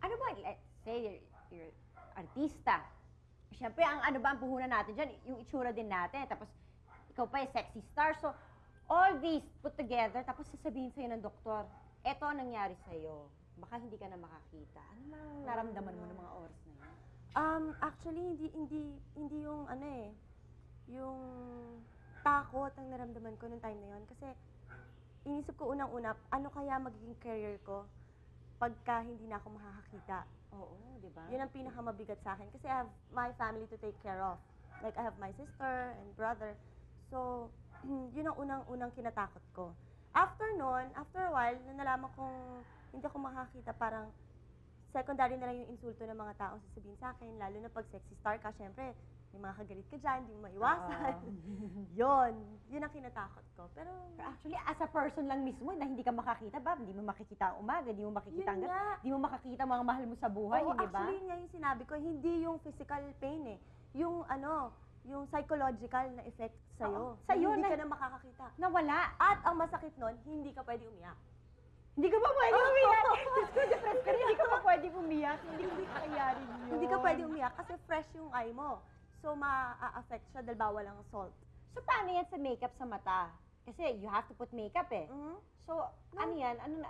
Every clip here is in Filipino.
Ano ba, let's say, you're artista. Siyempre, ang ano ba ang puhunan natin dyan, yung itsura din natin. Tapos, ikaw pa yung sexy star. So, all these put together, tapos sasabihin sa'yo ng doktor, eto ang nangyari sa'yo. Baka hindi ka na makakita. Ano mang naramdaman mo ng mga oras na yun? Actually, hindi yung ano yung takot ang naramdaman ko nung time na yun. Kasi inisip ko unang-una, ano kaya magiging career ko pagka hindi na ako makakakita. Oo, di ba? Yun ang pinakamabigat sa akin. Kasi I have my family to take care of. Like, I have my sister and brother. So, yun ang unang-unang kinatakot ko. After nun, after a while, nung nalaman kong hindi ako makakita, parang secondary na lang yung insulto ng mga taong sasabihin sa akin, lalo na pag sexy star ka, syempre, may mga kagalit ka dyan, hindi mo maiwasan. Yun ang kinatakot ko. Pero Actually, as a person lang mismo, na hindi ka makakita ba? Hindi mo makikita ang umaga, hindi mo makikita ang Yun nga. hindi mo makakita mga mahal mo sa buhay, oo, hindi ba? actually, yun nga yung sinabi ko, hindi yung physical pain yung yung psychological na effect sa'yo. Oo, sa'yo hindi na- ka na makakakita. Nawala. At ang masakit nun, hindi ka pwede umiyak. Hindi ka pa pwede umiyak. Diyos ko, depressed ka rin. Hindi ka pa pwede umiyak. Hindi nangyayari yun. Hindi ka pwede umiyak kasi fresh yung eye mo. So, ma-affect siya dahil bawal ang salt. So, paano yan sa makeup sa mata? Kasi you have to put makeup eh. Mhm. So, ano yan? Ano na,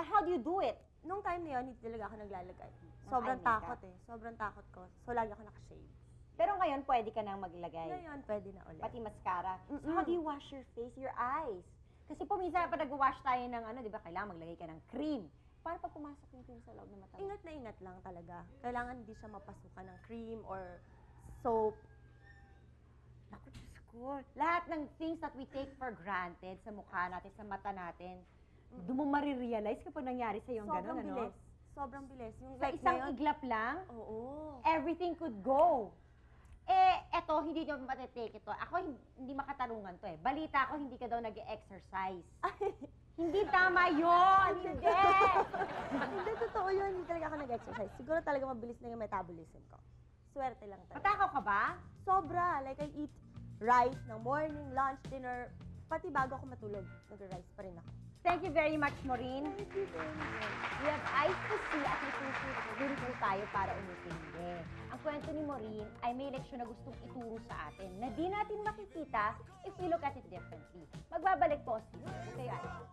how do you do it? Nung time na yun, hindi talaga ako naglalagay. Sobrang eye makeup. takot Sobrang takot ko. So, lagi ako nakashave. Pero ngayon, pwede ka nang maglagay. Ngayon, pwede na ulit. Pati mascara. So, Mm-mm. how do you wash your face, your eyes? Kasi po minsan pa nag-wash tayo ng ano, di ba, kailangan maglagay ka ng cream. Paano pag pumasok yung cream sa loob ng mata mo? Ingat na ingat lang talaga. Kailangan hindi siya mapasukan ng cream or soap. Naku, Diyos ko. Lahat ng things that we take for granted sa mukha natin, sa mata natin, doon mo marirealize kapag nangyari sa yung Sobrang gano'n, ano? bilis. Sobrang bilis. Yung Sa like isang ngayon, iglap lang, oo. everything could go. Eto, hindi nyo matitake ito. Ako, hindi makatarungan to eh. Balita ko, hindi ka daw nag-exercise. Hindi tama yun! Hindi! Hindi, totoo yun. Hindi talaga ako nag-exercise. Siguro talaga mabilis na yung metabolism ko. Swerte lang talaga. Matakaw ka ba? Sobra. Like, I eat rice ng morning, lunch, dinner. Pati bago ako matulog, nag-rice pa rin ako. Thank you very much, Maureen. We have eyes to see at nagsusunod tayo para umintindi. Ang kwento ni Maureen ay may leksyon na gustong ituro sa atin na di natin makikita if we look at it differently. Magbabalik po si Kayo.